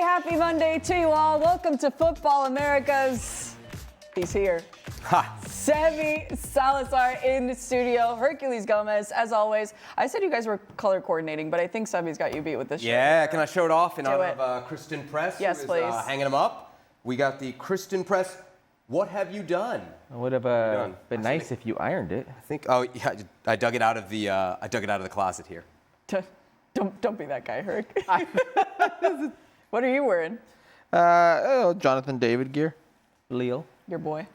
happy Monday to you all. Welcome to Futbol Americas. He's here. Ha! Sebi Salazar in the studio. Herculez Gomez, as always. I said you guys were color coordinating, but I think Sebi's got you beat with this shirt. Yeah, can I show it off in Do honor it. of Kristen Press? Yes, who is, please. hanging them up. We got the Kristen Press. What have you done? It would have been nice if you ironed it. I think. Oh, yeah. I dug it out of the closet here. Don't be that guy, Herc. What are you wearing? Jonathan David gear. Leo. Your boy.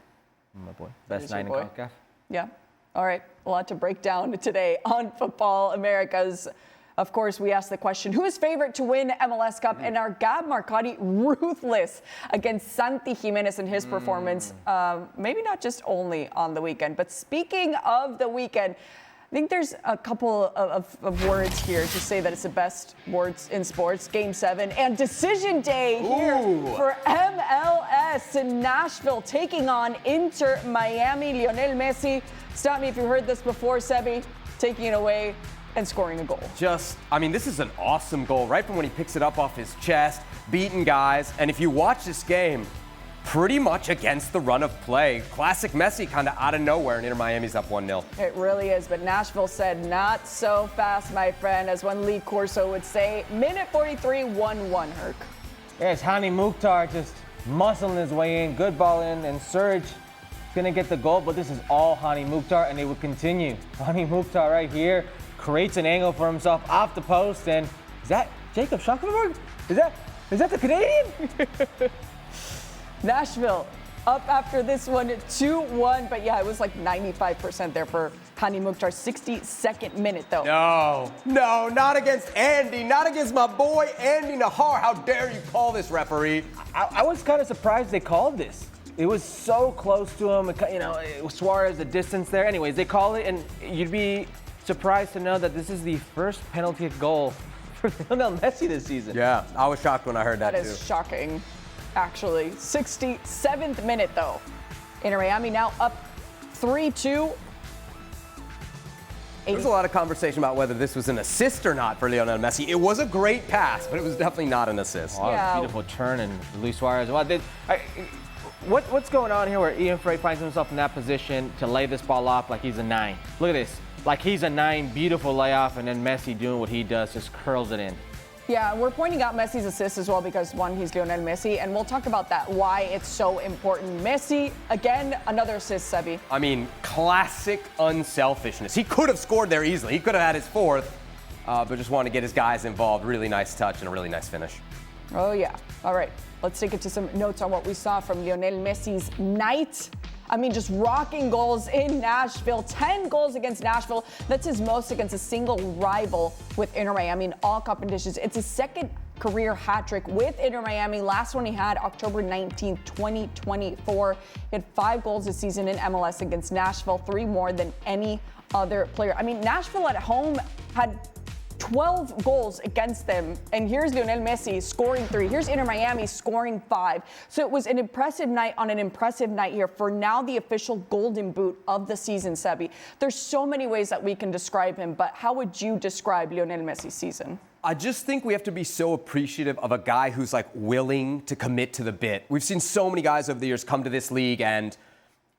My boy. Best is your nine in boy. CONCACAF. Yeah. All right. A lot to break down today on Futbol Americas. Of course, we asked the question, who is favorite to win MLS Cup? And our Gab Marcotti ruthless against Santi Jimenez in his performance. Maybe not just only on the weekend, but speaking of the weekend, I think there's a couple of words here to say that it's the best words in sports. Game 7 and decision day here for MLS in Nashville, taking on Inter Miami. Lionel Messi, stop me if you heard this before, Sebi, taking it away and scoring a goal. This is an awesome goal, right from when he picks it up off his chest, beating guys. And if you watch this game, pretty much against the run of play. Classic Messi kind of out of nowhere, and Inter Miami's up 1-0. It really is, but Nashville said not so fast, my friend, as one Lee Corso would say. Minute 43, 1-1, Herc. Yeah, it's Hani Mukhtar just muscling his way in. Good ball in, and Serge is going to get the goal, but this is all Hani Mukhtar, and it will continue. Hani Mukhtar right here creates an angle for himself off the post, and is that Jacob Schackenberg? Is that the Canadian? Nashville up after this one, 2-1. But yeah, it was like 95% there for Hani Mukhtar. 62nd minute, though. No, not against Andy, not against my boy Andy Nahar. How dare you call this, referee? I was kind of surprised they called this. It was so close to him. It was Suarez, the distance there. Anyways, they call it, and you'd be surprised to know that this is the first penalty goal for Lionel Messi this season. Yeah, I was shocked when I heard that too. That is shocking, actually. 67th minute, though. Inter Miami now up 3-2. There was a lot of conversation about whether this was an assist or not for Lionel Messi. It was a great pass, but it was definitely not an assist. Yeah. Beautiful turn, and Luis Suarez. What's going on here where Ian Frey finds himself in that position to lay this ball off like he's a 9? Look at this. Like he's a 9, beautiful layoff, and then Messi doing what he does, just curls it in. Yeah, we're pointing out Messi's assist as well because, one, he's Lionel Messi, and we'll talk about that, why it's so important. Messi, again, another assist, Sebi. Classic unselfishness. He could have scored there easily. He could have had his 4th, but just wanted to get his guys involved. Really nice touch and a really nice finish. Oh, yeah. All right, let's take it to some notes on what we saw from Lionel Messi's night. Just rocking goals in Nashville. 10 goals against Nashville. That's his most against a single rival with Inter Miami in all competitions. It's his second career hat trick with Inter Miami. Last one he had October 19th, 2024. He had 5 goals this season in MLS against Nashville, 3 more than any other player. Nashville at home had 12 goals against them, and here's Lionel Messi scoring 3. Here's Inter Miami scoring 5. So it was an impressive night on an impressive night here for now the official golden boot of the season, Sebi. There's so many ways that we can describe him, but how would you describe Lionel Messi's season? I just think we have to be so appreciative of a guy who's willing to commit to the bit. We've seen so many guys over the years come to this league and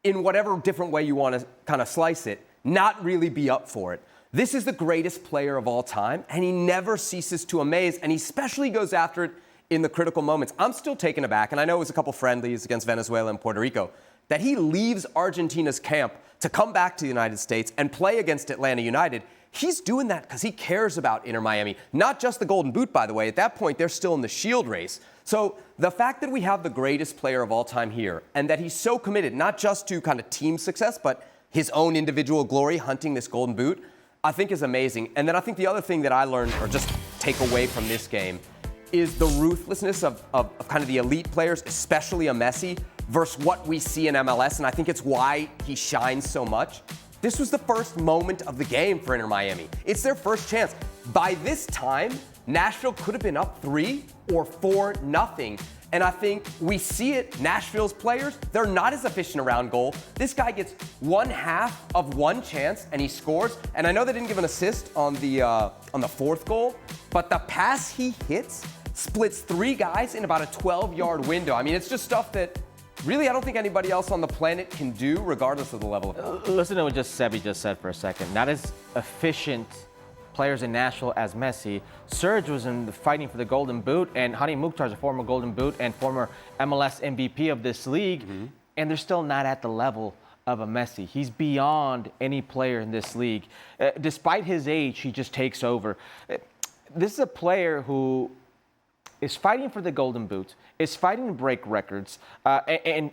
in whatever different way you want to kind of slice it, not really be up for it. This is the greatest player of all time, and he never ceases to amaze, and he especially goes after it in the critical moments. I'm still taken aback, and I know it was a couple friendlies against Venezuela and Puerto Rico, that he leaves Argentina's camp to come back to the United States and play against Atlanta United. He's doing that because he cares about Inter Miami. Not just the Golden Boot, by the way. At that point, they're still in the Shield race. So the fact that we have the greatest player of all time here, and that he's so committed, not just to kind of team success, but his own individual glory, hunting this Golden Boot, I think is amazing. And then I think the other thing that I learned or just take away from this game is the ruthlessness of kind of the elite players, especially a Messi, versus what we see in MLS. And I think it's why he shines so much. This was the first moment of the game for Inter Miami. It's their first chance. By this time, Nashville could have been up 3 or 4-0. And I think we see it, Nashville's players, they're not as efficient around goal. This guy gets 1/2 of one chance and he scores. And I know they didn't give an assist on the 4th goal, but the pass he hits splits 3 guys in about a 12-yard window. I mean, it's just stuff that really I don't think anybody else on the planet can do, regardless of the level of. Listen to what Sebi just said for a second. Not as efficient players in Nashville as Messi. Serge was fighting for the Golden Boot, and Hani Mukhtar is a former Golden Boot and former MLS MVP of this league, and they're still not at the level of a Messi. He's beyond any player in this league. Despite his age, he just takes over. This is a player who is fighting for the Golden Boot, is fighting to break records, and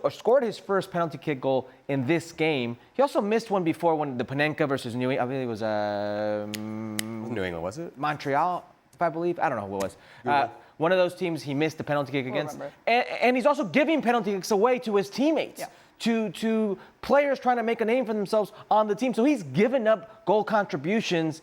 scored his first penalty kick goal in this game. He also missed one before when the Panenka versus New England. I believe it was New England, was it? Montreal, if I believe. I don't know who it was. One of those teams he missed the penalty kick against. And he's also giving penalty kicks away to his teammates. Yeah. To players trying to make a name for themselves on the team. So he's given up goal contributions.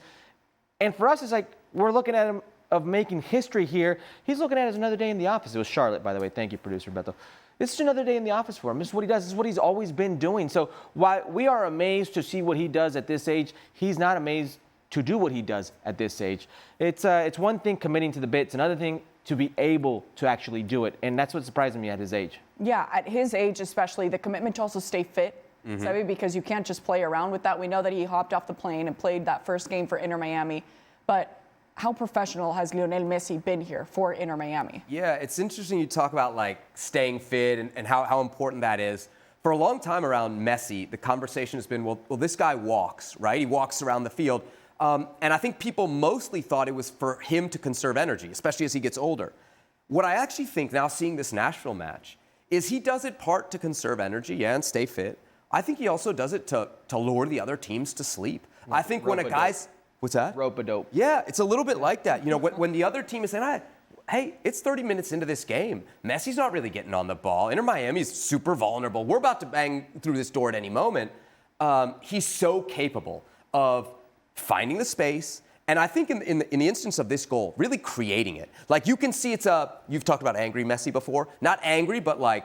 And for us, it's like we're looking at him of making history here. He's looking at it as another day in the office. It was Charlotte, by the way. Thank you, producer Beto. This is another day in the office for him. This is what he does. This is what he's always been doing. So while we are amazed to see what he does at this age, he's not amazed to do what he does at this age. It's one thing committing to the bit. It's another thing to be able to actually do it. And that's what surprised me at his age. Yeah, at his age especially, the commitment to also stay fit, because you can't just play around with that. We know that he hopped off the plane and played that first game for Inter Miami. But how professional has Lionel Messi been here for Inter Miami? Yeah, it's interesting you talk about like staying fit and how important that is. For a long time around Messi, the conversation has been, well, this guy walks, right? He walks around the field. And I think people mostly thought it was for him to conserve energy, especially as he gets older. What I actually think now, seeing this Nashville match, is he does it part to conserve energy, and stay fit. I think he also does it to lure the other teams to sleep. I think when a guy's... What's that? Rope-a-dope. Yeah, it's a little bit like that. You know, when the other team is saying, hey, it's 30 minutes into this game. Messi's not really getting on the ball. Inter Miami's super vulnerable. We're about to bang through this door at any moment. He's so capable of finding the space, and I think in the instance of this goal, really creating it. Like, you can see you've talked about angry Messi before. Not angry, but like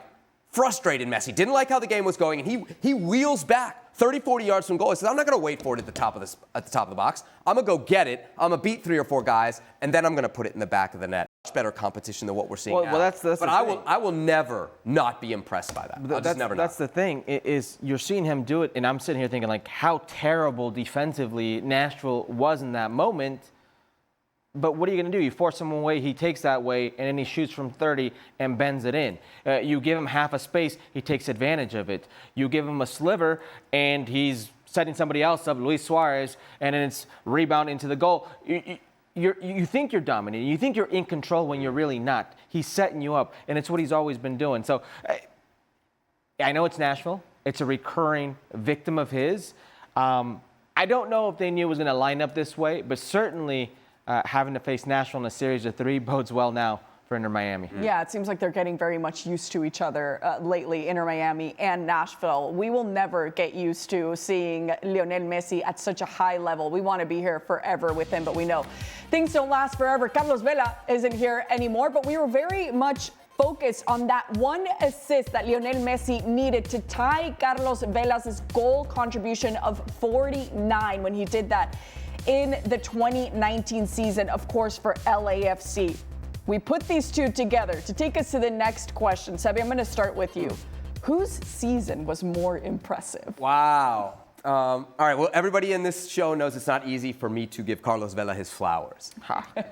frustrated Messi. Didn't like how the game was going, and he wheels back 30, 40 yards from goal. He says, I'm not going to wait for it at the top of the box. I'm going to go get it. I'm going to beat 3 or 4 guys, and then I'm going to put it in the back of the net. Much better competition than what we're seeing now. Well, that's but I will never not be impressed by that. I'll just never not. That's the thing, is you're seeing him do it, and I'm sitting here thinking, like, how terrible defensively Nashville was in that moment. But what are you going to do? You force him away, he takes that way, and then he shoots from 30 and bends it in. You give him half a space, he takes advantage of it. You give him a sliver, and he's setting somebody else up, Luis Suarez, and then it's rebound into the goal. You think you're dominating. You think you're in control when you're really not. He's setting you up, and it's what he's always been doing. So I know it's Nashville. It's a recurring victim of his. I don't know if they knew it was going to line up this way, but certainly having to face Nashville in a series of 3 bodes well now for Inter Miami. Yeah, it seems like they're getting very much used to each other lately, Inter Miami and Nashville. We will never get used to seeing Lionel Messi at such a high level. We want to be here forever with him, but we know things don't last forever. Carlos Vela isn't here anymore, but we were very much focused on that one assist that Lionel Messi needed to tie Carlos Vela's goal contribution of 49 when he did that in the 2019 season, of course, for LAFC. We put these two together to take us to the next question. Sebi, I'm going to start with you. Whose season was more impressive? Wow. All right, well, everybody in this show knows it's not easy for me to give Carlos Vela his flowers.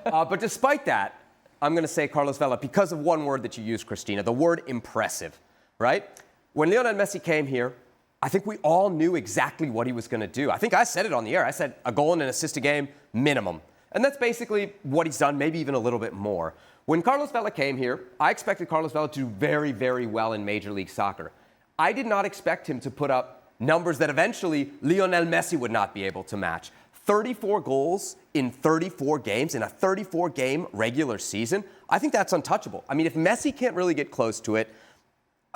But despite that, I'm going to say Carlos Vela because of one word that you used, Cristina, the word impressive, right? When Lionel Messi came here, I think we all knew exactly what he was going to do. I think I said it on the air. I said a goal and an assist a game, minimum. And that's basically what he's done, maybe even a little bit more. When Carlos Vela came here, I expected Carlos Vela to do very, very well in Major League Soccer. I did not expect him to put up numbers that eventually Lionel Messi would not be able to match. 34 goals in 34 games in a 34-game regular season. I think that's untouchable. I mean, if Messi can't really get close to it,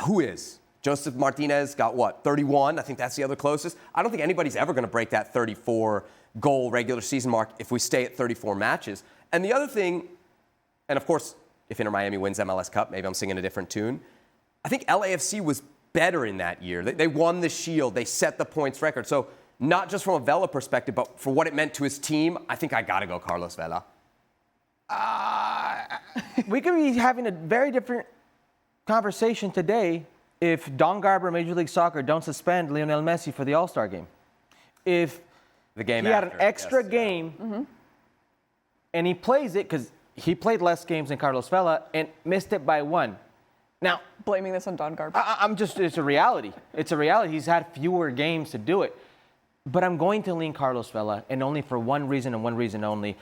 who is? Joseph Martinez got what, 31? I think that's the other closest. I don't think anybody's ever going to break that 34-goal regular season mark if we stay at 34 matches. And the other thing, and of course, if Inter Miami wins MLS Cup, maybe I'm singing a different tune. I think LAFC was better in that year. They won the Shield. They set the points record. So not just from a Vela perspective, but for what it meant to his team, I think I got to go Carlos Vela. we could be having a very different conversation today if Don Garber, Major League Soccer, don't suspend Lionel Messi for the All-Star game. If the game he after, had an extra game and he plays it, because he played less games than Carlos Vela and missed it by 1. Now, Blaming this on Don Garber. it's a reality. It's a reality. He's had fewer games to do it. But I'm going to lean Carlos Vela, and only for one reason and one reason only.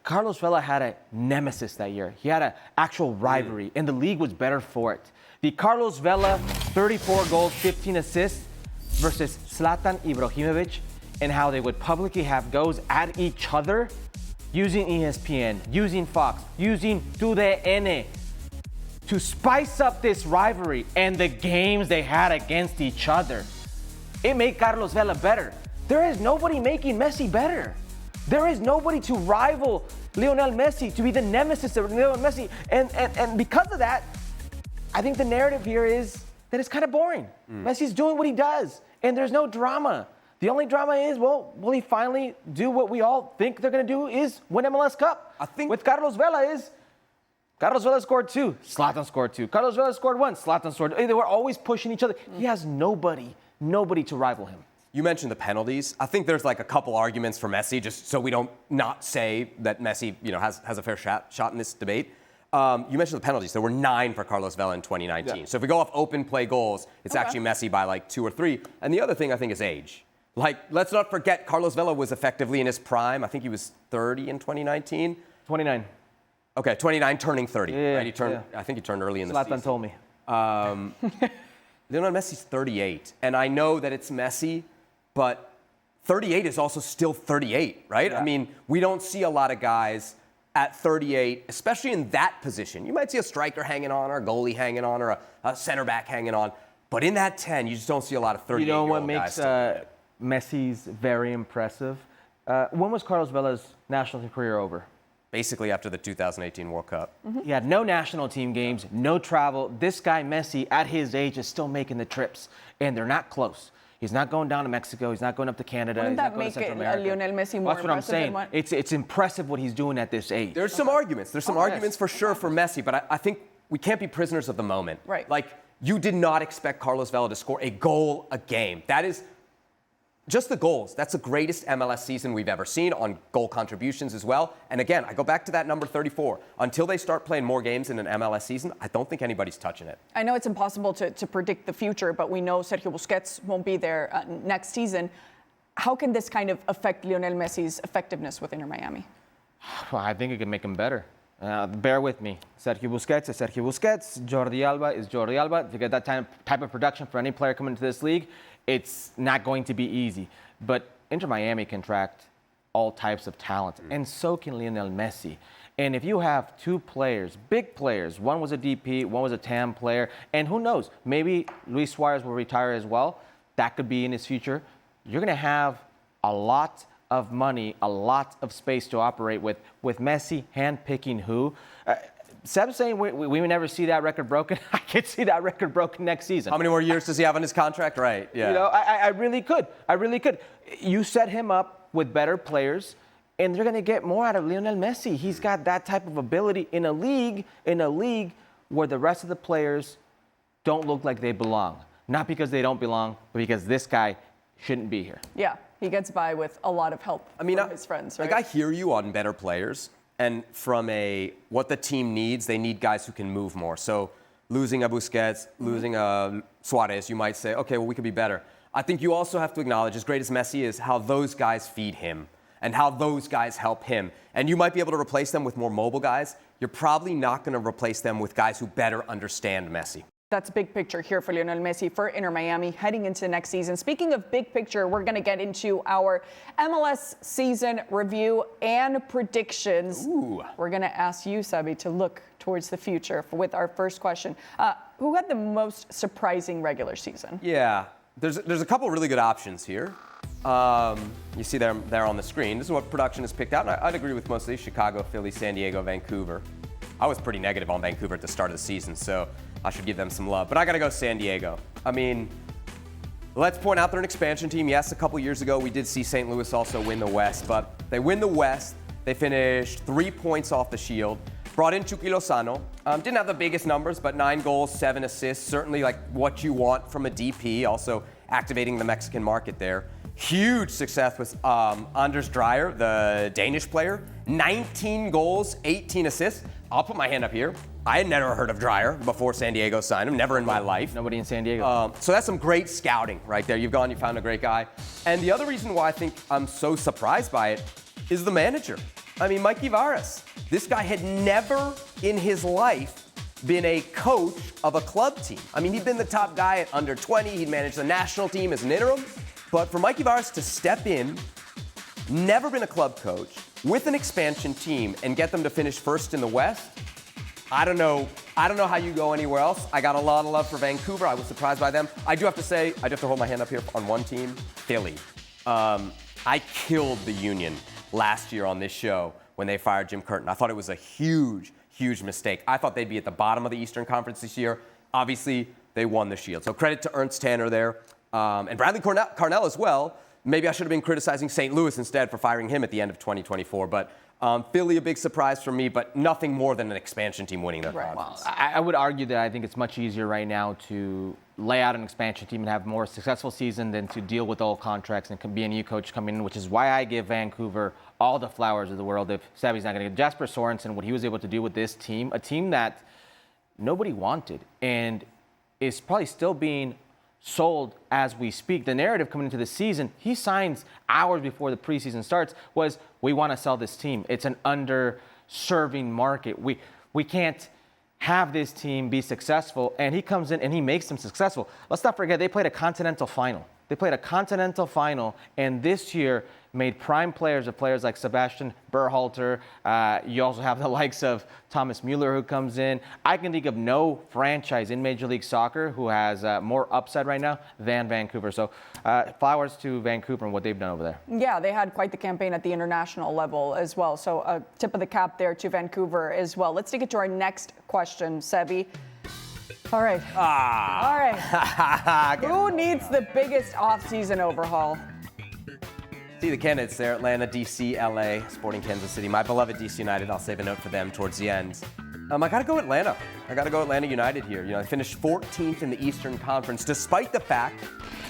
Carlos Vela had a nemesis that year. He had an actual rivalry, and the league was better for it. The Carlos Vela 34 goals, 15 assists versus Zlatan Ibrahimovic, and how they would publicly have goes at each other using ESPN, using Fox, using TUDN to spice up this rivalry and the games they had against each other. It made Carlos Vela better. There is nobody making Messi better. There is nobody to rival Lionel Messi, to be the nemesis of Lionel Messi. And because of that, I think the narrative here is that it's kind of boring. Messi's doing what he does, and there's no drama. The only drama is, well, will he finally do what we all think they're going to do, is win MLS Cup? I think with Carlos Vela Carlos Vela scored 2, Zlatan scored 2. Carlos Vela scored 1, Zlatan scored 2. They were always pushing each other. He has nobody to rival him. You mentioned the penalties. I think there's like a couple arguments for Messi, just so we don't not say that Messi, has a fair shot in this debate. You mentioned the penalties. There were 9 for Carlos Vela in 2019. Yeah. So if we go off open play goals, it's actually Messi by like 2 or 3. And the other thing I think is age. Like, let's not forget Carlos Vela was effectively in his prime. I think he was 30 in 2019. 29. Okay, 29 turning 30. Yeah, right? I think he turned early in the season. Zlatan told me. Lionel Messi's 38. And I know that it's Messi, but 38 is also still 38, right? Yeah. I mean, we don't see a lot of guys at 38, especially in that position. You might see a striker hanging on, or a goalie hanging on, or a center back hanging on. But in that 10, you just don't see a lot of 38-year-old guys. You know what makes Messi's very impressive? When was Carlos Vela's national team career over? Basically after the 2018 World Cup. He had no national team games, no travel. This guy, Messi, at his age, is still making the trips, and they're not close. He's not going down to Mexico. He's not going up to Canada. Wouldn't he's that not going make to Central America. Lionel Messi more That's what I'm saying. What? It's impressive what he's doing at this age. There's some arguments. There's some arguments for sure for Messi, but I think we can't be prisoners of the moment. Right. Like, you did not expect Carlos Vela to score a goal a game. That is just the goals. That's the greatest MLS season we've ever seen on goal contributions as well. And again, I go back to that number 34. Until they start playing more games in an MLS season, I don't think anybody's touching it. I know it's impossible to predict the future, but we know Sergio Busquets won't be there next season. How can this kind of affect Lionel Messi's effectiveness with Inter Miami? Well, I think it can make him better. Bear with me. Sergio Busquets is Sergio Busquets. Jordi Alba is Jordi Alba. To get that type of production for any player coming into this league, it's not going to be easy. But Inter Miami can attract all types of talent, and so can Lionel Messi. And if you have 2 players, big players, one was a DP, one was a TAM player, and who knows, maybe Luis Suarez will retire as well. That could be in his future. You're going to have a lot of money, a lot of space to operate with Messi handpicking who. Seb's saying we may never see that record broken. I could see that record broken next season. How many more years does he have on his contract? Right, yeah. I really could. You set him up with better players, and they're going to get more out of Lionel Messi. He's got that type of ability in a league where the rest of the players don't look like they belong. Not because they don't belong, but because this guy shouldn't be here. Yeah, he gets by with a lot of help from his friends, right? Like, I hear you on better players. And from what the team needs, they need guys who can move more. So losing a Busquets, losing a Suarez, you might say, okay, well, we could be better. I think you also have to acknowledge, as great as Messi is, how those guys feed him and how those guys help him. And you might be able to replace them with more mobile guys. You're probably not going to replace them with guys who better understand Messi. That's big picture here for Lionel Messi for Inter Miami heading into next season. Speaking of big picture, we're going to get into our MLS season review and predictions. Ooh. We're going to ask you, Sebi, to look towards the future with our first question. Who had the most surprising regular season? Yeah, there's a couple really good options here. You see them there on the screen. This is what production has picked out. And I'd agree with most of these: Chicago, Philly, San Diego, Vancouver. I was pretty negative on Vancouver at the start of the season, so I should give them some love. But I got to go San Diego. I mean, let's point out they're an expansion team. Yes, a couple years ago we did see St. Louis also win the West, but they win the West. They finished 3 points off the Shield. Brought in Chucky Lozano. Didn't have the biggest numbers, but 9 goals, 7 assists. Certainly like what you want from a DP. Also activating the Mexican market there. Huge success with Anders Dreyer, the Danish player. 19 goals, 18 assists. I'll put my hand up here. I had never heard of Dreyer before San Diego signed him. Never in my life. Nobody in San Diego. So that's some great scouting right there. You found a great guy. And the other reason why I think I'm so surprised by it is the manager. I mean, Mikey Varas. This guy had never in his life been a coach of a club team. I mean, he'd been the top guy at under 20. He'd managed the national team as an interim. But for Mikey Varas to step in, never been a club coach, with an expansion team and get them to finish first in the West, I don't know how you go anywhere else. I got a lot of love for Vancouver. I was surprised by them. I do have to hold my hand up here on one team, Philly. I killed the Union last year on this show when they fired Jim Curtin. I thought it was a huge, huge mistake. I thought they'd be at the bottom of the Eastern Conference this year. Obviously, they won the Shield. So credit to Ernst Tanner there. And Bradley Carnell as well. Maybe I should have been criticizing St. Louis instead for firing him at the end of 2024. But Philly, a big surprise for me, but nothing more than an expansion team winning their conference. Well, I would argue that I think it's much easier right now to lay out an expansion team and have a more successful season than to deal with old contracts and be a new coach coming in, which is why I give Vancouver all the flowers of the world. If Sebby's not going to get Jasper Sorensen, what he was able to do with this team, a team that nobody wanted and is probably still being sold as we speak. The narrative coming into the season, he signs hours before the preseason starts, was we want to sell this team. It's an underserving market. We can't have this team be successful, and he comes in and he makes them successful. Let's not forget, they played a continental final. And this year made prime players of players like Sebastian Berhalter. You also have the likes of Thomas Mueller who comes in. I can think of no franchise in Major League Soccer who has more upside right now than Vancouver. So flowers to Vancouver and what they've done over there. Yeah, they had quite the campaign at the international level as well. So a tip of the cap there to Vancouver as well. Let's take it to our next question, Sebi. All right. All right. Who needs the biggest offseason overhaul? See the candidates there: Atlanta, DC, LA, Sporting Kansas City. My beloved DC United. I'll save a note for them towards the end. I got to go Atlanta. Atlanta United here. They finished 14th in the Eastern Conference, despite the fact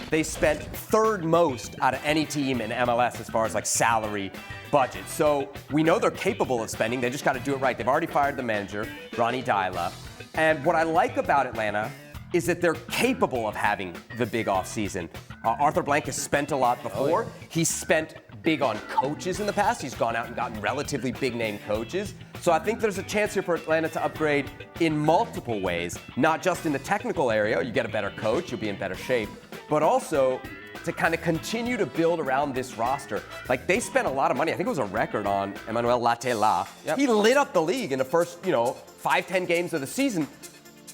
they spent third most out of any team in MLS as far as like salary budget. So we know they're capable of spending. They just got to do it right. They've already fired the manager, Ronnie Deila. And what I like about Atlanta is that they're capable of having the big offseason. Arthur Blank has spent a lot before. He's spent big on coaches in the past. He's gone out and gotten relatively big-name coaches. So I think there's a chance here for Atlanta to upgrade in multiple ways, not just in the technical area. You get a better coach, you'll be in better shape, but also to kind of continue to build around this roster. Like, they spent a lot of money. I think it was a record on Emmanuel Latela. Yep. He lit up the league in the first, 5-10 games of the season.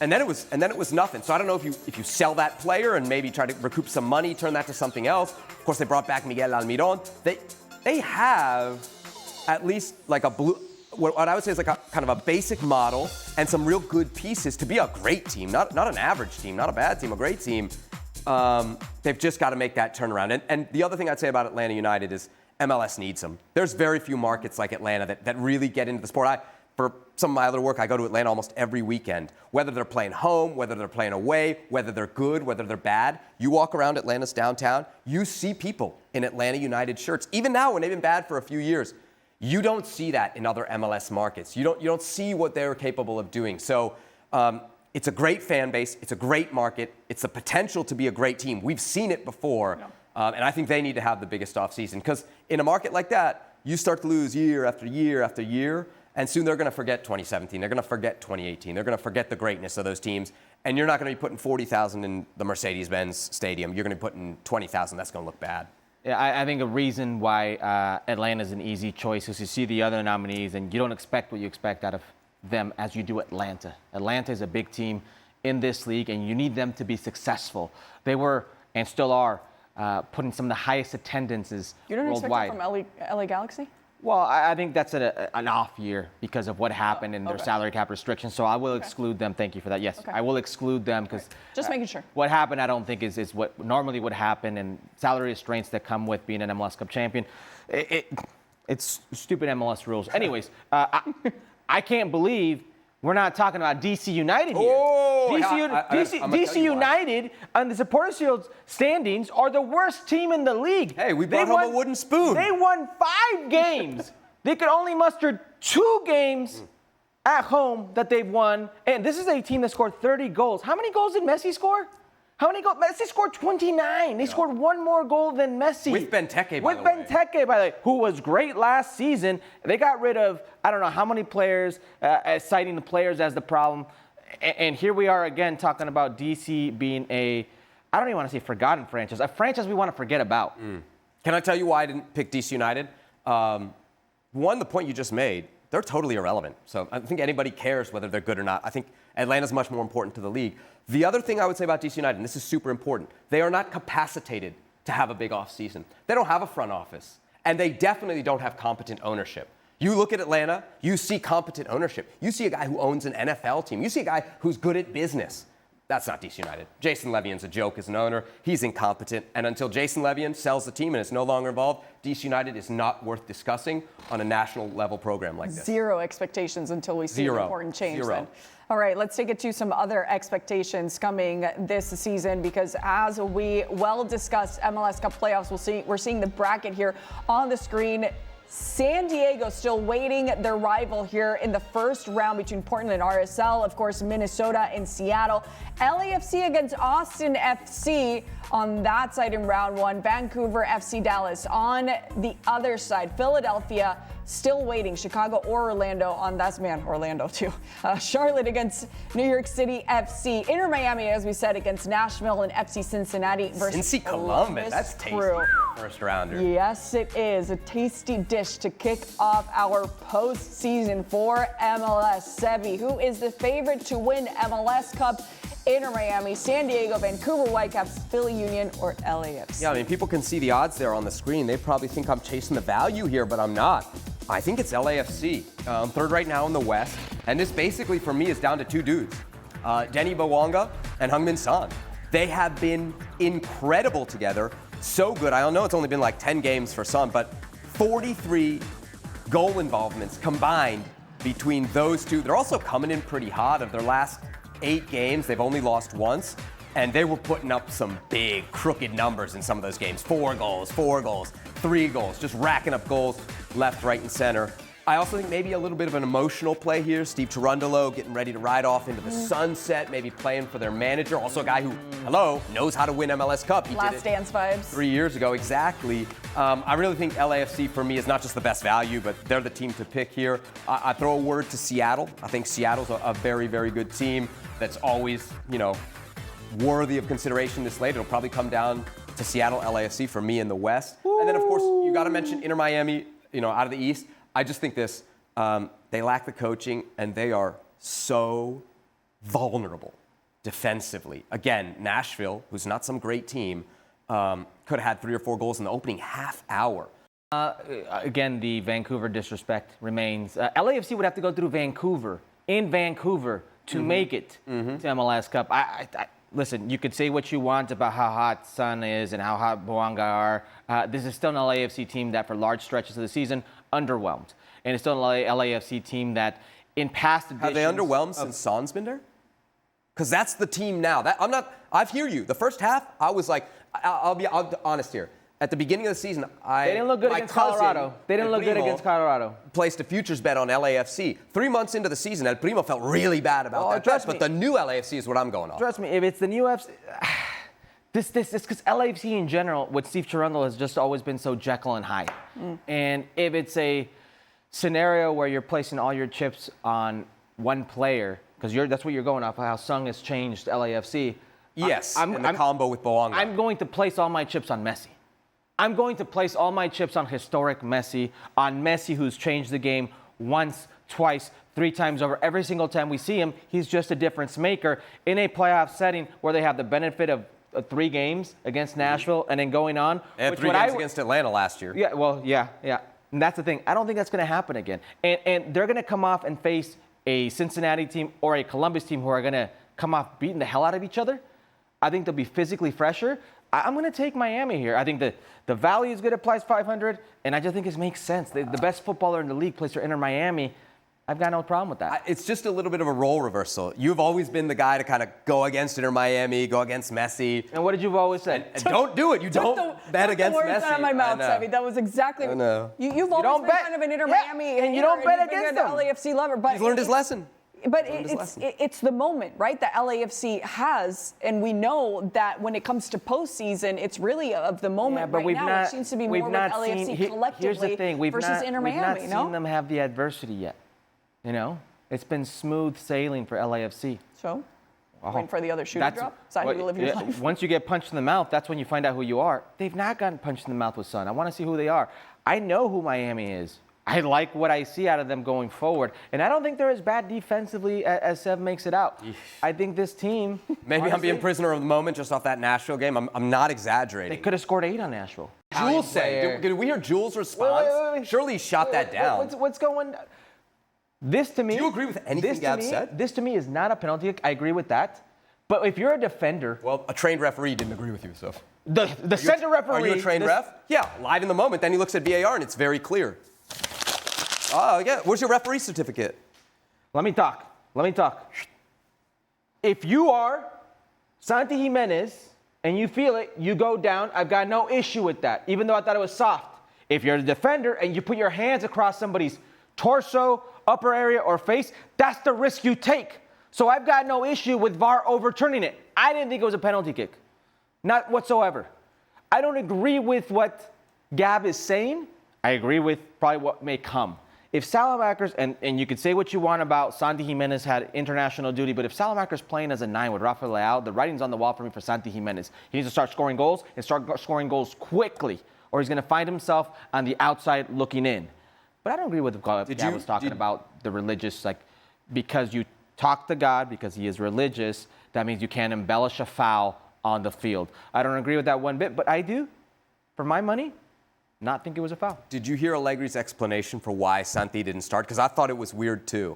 And then it was nothing. So I don't know if you sell that player and maybe try to recoup some money, turn that to something else. Of course, they brought back Miguel Almiron. They have at least like what I would say is like a kind of a basic model and some real good pieces to be a great team, not an average team, not a bad team, a great team. They've just got to make that turnaround. And the other thing I'd say about Atlanta United is MLS needs them. There's very few markets like Atlanta that really get into the sport. For some of my other work, I go to Atlanta almost every weekend. Whether they're playing home, whether they're playing away, whether they're good, whether they're bad. You walk around Atlanta's downtown, you see people in Atlanta United shirts. Even now, when they've been bad for a few years, you don't see that in other MLS markets. You don't see what they're capable of doing. So it's a great fan base. It's a great market. It's the potential to be a great team. We've seen it before. Yeah. And I think they need to have the biggest offseason. Because in a market like that, you start to lose year after year after year. And soon they're going to forget 2017. They're going to forget 2018. They're going to forget the greatness of those teams. And you're not going to be putting 40,000 in the Mercedes-Benz Stadium. You're going to be putting 20,000. That's going to look bad. Yeah, I think a reason why Atlanta's an easy choice is you see the other nominees and you don't expect what you expect out of them as you do Atlanta. Atlanta is a big team in this league, and you need them to be successful. They were, and still are, putting some of the highest attendances worldwide. You don't expect that from LA Galaxy? Well, I think that's an off year because of what happened in their salary cap restrictions. So I will exclude them. Thank you for that. Yes, I will exclude them because just making sure. What happened, I don't think is what normally would happen, and salary restraints that come with being an MLS Cup champion. It's stupid MLS rules. Anyways, I can't believe we're not talking about DC United here. Oh, DC United on the Supporters Shield standings are the worst team in the league. Hey, we brought home a wooden spoon. They won 5 games. They could only muster 2 games at home that they've won. And this is a team that scored 30 goals. How many goals did Messi score? How many goals? Messi scored 29. They scored 1 more goal than Messi. With Benteke, by the way. With Benteke, by the way, who was great last season. They got rid of, I don't know how many players, citing the players as the problem. And here we are again talking about DC being I don't even want to say forgotten franchise, a franchise we want to forget about. Can I tell you why I didn't pick DC United? One, the point you just made, they're totally irrelevant. So I don't think anybody cares whether they're good or not. I think Atlanta's much more important to the league. The other thing I would say about DC United, and this is super important, they are not capacitated to have a big offseason. They don't have a front office, and they definitely don't have competent ownership. You look at Atlanta, you see competent ownership. You see a guy who owns an NFL team. You see a guy who's good at business. That's not DC United. Jason Levian's a joke as an owner. He's incompetent. And until Jason Levian sells the team and is no longer involved, DC United is not worth discussing on a national level program like this. Zero expectations until we see an important change then. All right, let's take it to some other expectations coming this season, because as we well discussed MLS Cup playoffs, we're seeing the bracket here on the screen. San Diego still waiting their rival here in the first round between Portland and RSL. Of course, Minnesota and Seattle. LAFC against Austin FC on that side in round 1. Vancouver FC Dallas on the other side. Philadelphia still waiting. Chicago or Orlando on that's Orlando too. Charlotte against New York City FC. Inter Miami, as we said, against Nashville and FC Cincinnati versus Cincy Columbus. That's tasty. First rounder. Yes, it is a tasty dish to kick off our postseason for MLS. Sebi, who is the favorite to win MLS Cup? Inter Miami, San Diego, Vancouver Whitecaps, Philly Union, or LAFC? Yeah, I mean, people can see the odds there on the screen. They probably think I'm chasing the value here, but I'm not. I think it's LAFC. Third right now in the West. And this basically, for me, is down to 2 dudes. Denny Bawanga and Heung-min Son. They have been incredible together. So good. I don't know, it's only been like 10 games for Son, but 43 goal involvements combined between those two. They're also coming in pretty hot. Of their last 8 games, they've only lost once. And they were putting up some big, crooked numbers in some of those games. 4 goals, 3 goals, just racking up goals left, right, and center. I also think maybe a little bit of an emotional play here. Steve Cherundolo getting ready to ride off into the sunset, maybe playing for their manager. Also a guy who, knows how to win MLS Cup. He Last Dance vibes. 3 years ago, exactly. I really think LAFC for me is not just the best value, but they're the team to pick here. I throw a word to Seattle. I think Seattle's a very, very good team that's always, worthy of consideration this late. It'll probably come down to Seattle, LAFC for me in the West. Ooh. And then, of course, you got to mention Inter Miami, out of the East. I just think this, they lack the coaching, and they are so vulnerable defensively. Again, Nashville, who's not some great team, could have had 3 or 4 goals in the opening half hour. Again, the Vancouver disrespect remains. LAFC would have to go through Vancouver to make it to MLS Cup. Listen, you could say what you want about how hot Son is and how hot Bawanga are. This is still an LAFC team that for large stretches of the season underwhelmed. And it's still an LAFC team that in past editions... Have they underwhelmed since Son's been there? Because that's the team now. I hear you. The first half, I was like, I'll be honest here. At the beginning of the season, they didn't look good against Colorado. They didn't look good against Colorado. Placed a futures bet on LAFC. 3 months into the season, El Primo felt really bad about that bet, but the new LAFC is what I'm going off. Trust me, if it's the new FC, this because LAFC in general, with Steve Cherundolo, has just always been so Jekyll and Hyde. And if it's a scenario where you're placing all your chips on one player, because that's what you're going off of, how Sung has changed LAFC. Yes, and the combo with Bawanga. I'm going to place all my chips on Messi. I'm going to place all my chips on historic Messi, on Messi who's changed the game once, twice, 3 times over. Every single time we see him, he's just a difference maker in a playoff setting where they have the benefit of 3 games against Nashville and then going on. They had 3 games against Atlanta last year. Yeah, well, yeah. And that's the thing. I don't think that's going to happen again. And they're going to come off and face a Cincinnati team or a Columbus team who are going to come off beating the hell out of each other. I think they'll be physically fresher. I'm going to take Miami here. I think the value is good at plus 500, and I just think it makes sense. The best footballer in the league plays for Inter Miami. I've got no problem with that. It's just a little bit of a role reversal. You've always been the guy to kind of go against Inter Miami, go against Messi. And what did you always say? And don't do it. You don't bet against Messi. The words out of my mouth, Sebi. That was exactly. I know. You've always been kind of an Inter Miami, and you don't bet against them. LAFC lover, but he's learned his lesson. But it's the moment, right, that LAFC has, and we know that when it comes to postseason, it's really of the moment right now. It seems to be more with LAFC collectively here's the thing, versus Inter Miami. We've not seen them have the adversity yet. You know, it's been smooth sailing for LAFC. So, waiting for the other shoe to drop. It's how you live your life. Once you get punched in the mouth, that's when you find out who you are. They've not gotten punched in the mouth with Sun. I want to see who they are. I know who Miami is. I like what I see out of them going forward. And I don't think they're as bad defensively as Sev makes it out. I think this team... Maybe honestly, I'm being prisoner of the moment just off that Nashville game. I'm not exaggerating. They could have scored 8 on Nashville. Jules said... Did we hear Jules' response? Wait. Surely he shot that down. What's going... This to me... Do you agree with anything Gab said? This to me is not a penalty. I agree with that. But if you're a defender... Well, a trained referee didn't agree with you, so... The center referee... Are you a trained ref? Yeah, live in the moment. Then he looks at VAR and it's very clear. Oh, yeah. Where's your referee certificate? Let me talk. If you are Santi Jimenez and you feel it, you go down. I've got no issue with that, even though I thought it was soft. If you're a defender and you put your hands across somebody's torso, upper area, or face, that's the risk you take. So I've got no issue with VAR overturning it. I didn't think it was a penalty kick. Not whatsoever. I don't agree with what Gab is saying. I agree with probably what may come. If Salamackers, and you could say what you want about Santi Jimenez had international duty, but if Salamackers playing as a 9 with Rafael Leao, the writing's on the wall for me for Santi Jimenez. He needs to start scoring goals and start scoring goals quickly, or he's going to find himself on the outside looking in. But I don't agree with what Gab was talking about, the religious, like, because you talk to God, because he is religious, that means you can't embellish a foul on the field. I don't agree with that one bit, but I do, for my money, not think it was a foul. Did you hear Allegri's explanation for why Santi didn't start? Because I thought it was weird too.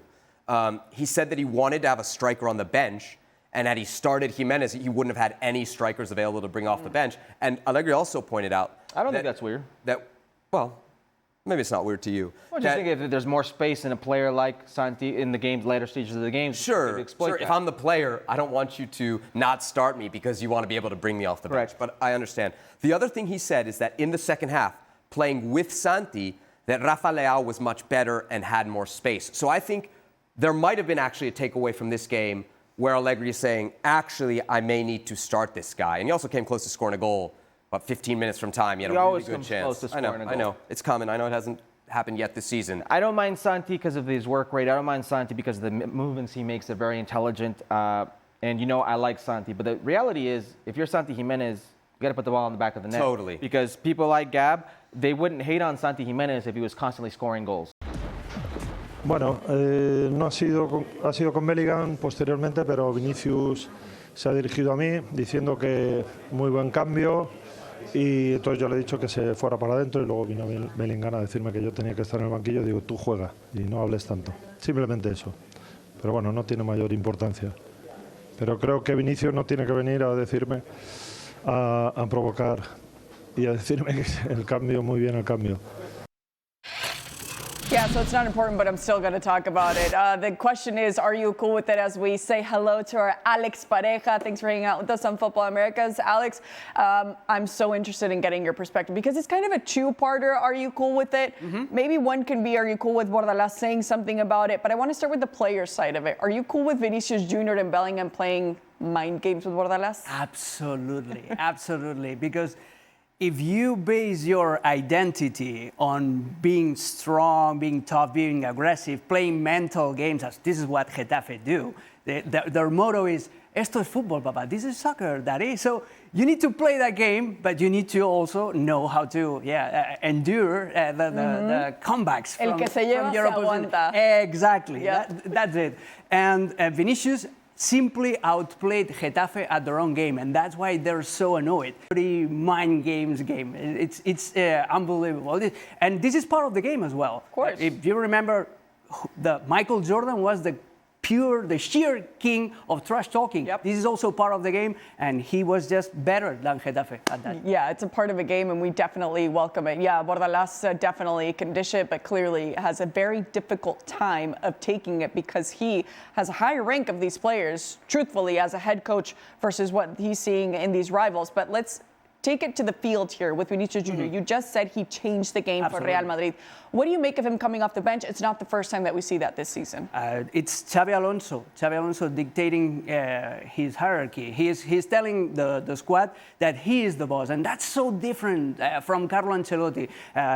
He said that he wanted to have a striker on the bench, and had he started Jimenez, he wouldn't have had any strikers available to bring off the bench. And Allegri also pointed out... I don't think that's weird. Well, maybe it's not weird to you. Well, just think if there's more space in a player like Santi in the game's later stages of the game. Sure. If I'm the player, I don't want you to not start me because you want to be able to bring me off the bench. But I understand. The other thing he said is that in the second half, playing with Santi, that Rafael Leao was much better and had more space. So I think there might have been actually a takeaway from this game where Allegri is saying, actually, I may need to start this guy. And he also came close to scoring a goal about 15 minutes from time. He had a really good chance. Close to scoring a goal. I know. It's coming. I know it hasn't happened yet this season. I don't mind Santi because of his work rate. I don't mind Santi because of the movements he makes. They're very intelligent. And, you know, I like Santi. But the reality is, if you're Santi Jimenez, you got to put the ball in the back of the net. Totally. Because people like Gab, they wouldn't hate on Santi Jimenez if he was constantly scoring goals. Bueno, no ha sido con Bellingham posteriormente, pero Vinicius se ha dirigido a mí diciendo que muy buen cambio y entonces yo le he dicho que se fuera para adentro y luego vino Bellingham a decirme que yo tenía que estar en el banquillo. Digo, tú juega y no hables tanto. Simplemente eso. Pero bueno, no tiene mayor importancia. Pero creo que Vinicius no tiene que venir a decirme, a provocar y a decirme que el cambio, muy bien el cambio. Yeah, so it's not important, but I'm still going to talk about it. The question is, are you cool with it as we say hello to our Alex Pareja? Thanks for hanging out with us on Futbol Americas. Alex, I'm so interested in getting your perspective because it's kind of a two-parter. Are you cool with it? Mm-hmm. Maybe one can be, are you cool with Bordalas saying something about it? But I want to start with the player side of it. Are you cool with Vinicius Jr. and Bellingham playing mind games with Bordalas? Absolutely, absolutely. Because if you base your identity on being strong, being tough, being aggressive, playing mental games, as this is what Getafe do, their motto is, esto es fútbol, papá. This is soccer, daddy. So you need to play that game, but you need to also know how to endure the comebacks El que se lleva from your se opposition. aguanta. Exactly, Yeah. that's it. And Vinicius simply outplayed Getafe at their own game, and that's why they're so annoyed. The mind games game, it's unbelievable. And this is part of the game as well. Of course. If you remember, Michael Jordan was the the sheer king of trash talking. Yep. This is also part of the game, and he was just better than Getafe at that. Yeah, it's a part of a game, and we definitely welcome it. Yeah, Bordalas definitely can dish it, but clearly has a very difficult time of taking it because he has a higher rank of these players, truthfully, as a head coach versus what he's seeing in these rivals. But let's take it to the field here with Vinicius Jr. You just said he changed the game for Real Madrid. What do you make of him coming off the bench? It's not the first time that we see that this season. It's Xabi Alonso. Xabi Alonso dictating his hierarchy. He's telling the squad that he is the boss, and that's so different from Carlo Ancelotti.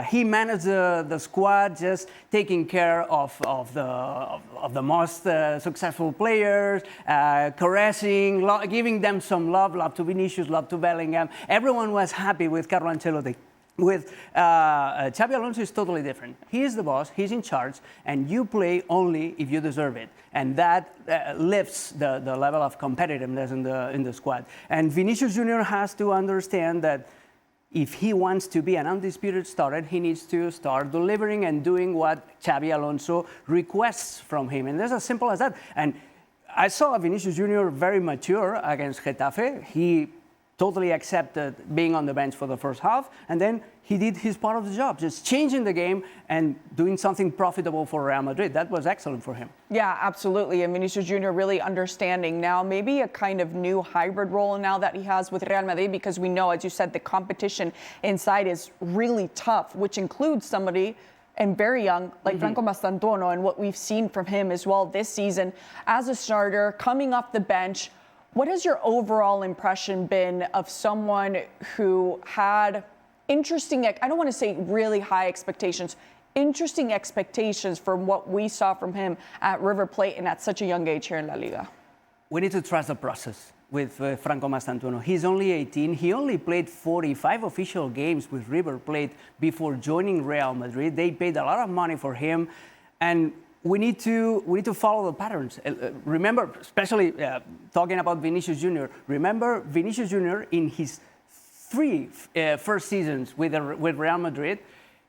He managed the squad, just taking care of the most successful players, caressing, giving them some love to Vinicius, love to Bellingham. Everyone was happy with Carlo Ancelotti. With Xabi Alonso is totally different. He is the boss, he's in charge, and you play only if you deserve it. And that lifts the level of competitiveness in the squad. And Vinicius Jr. has to understand that if he wants to be an undisputed starter, he needs to start delivering and doing what Xabi Alonso requests from him. And that's as simple as that. And I saw Vinicius Jr. very mature against Getafe. He totally accepted being on the bench for the first half, and then he did his part of the job, just changing the game and doing something profitable for Real Madrid. That was excellent for him. Yeah, absolutely. And Vinicius Jr. really understanding now maybe a kind of new hybrid role now that he has with Real Madrid, because we know, as you said, the competition inside is really tough, which includes somebody and very young, like Franco Mastantuono, and what we've seen from him as well this season as a starter, coming off the bench. What has your overall impression been of someone who had interesting, I don't want to say really high expectations, interesting expectations from what we saw from him at River Plate and at such a young age here in La Liga? We need to trust the process with Franco Mastantuono. He's only 18. He only played 45 official games with River Plate before joining Real Madrid. They paid a lot of money for him, and we need to follow the patterns. Remember, especially talking about Vinicius Jr., remember Vinicius Jr. in his three first seasons with Real Madrid,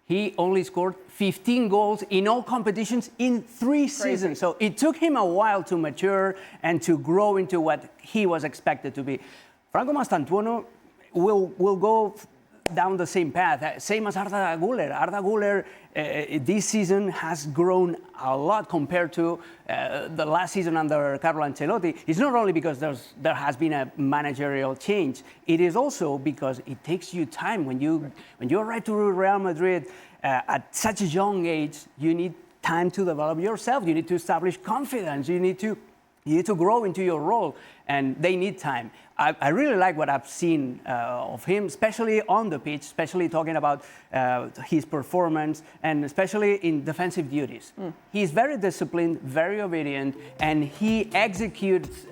he only scored 15 goals in all competitions in 3 seasons. So it took him a while to mature and to grow into what he was expected to be. Franco Mastantuono will go down the same path, same as Arda Güler. Arda Güler this season has grown a lot compared to the last season under Carlo Ancelotti. It's not only because there has been a managerial change, it is also because it takes you time. When you arrive to Real Madrid at such a young age, you need time to develop yourself. You need to establish confidence. You need to grow into your role, and they need time. I really like what I've seen of him, especially on the pitch, especially talking about his performance, and especially in defensive duties. He's very disciplined, very obedient, and he executes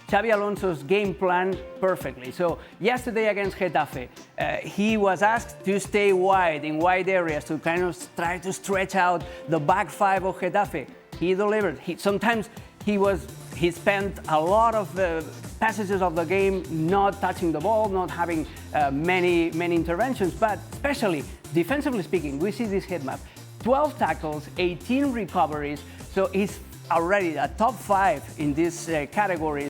Xabi Alonso's game plan perfectly. So yesterday against Getafe, he was asked to stay wide, in wide areas, to kind of try to stretch out the back five of Getafe. He delivered. Sometimes he spent a lot of passages of the game not touching the ball, not having many interventions, but especially defensively speaking, we see this heat map: 12 tackles, 18 recoveries. So he's already a top 5 in this category.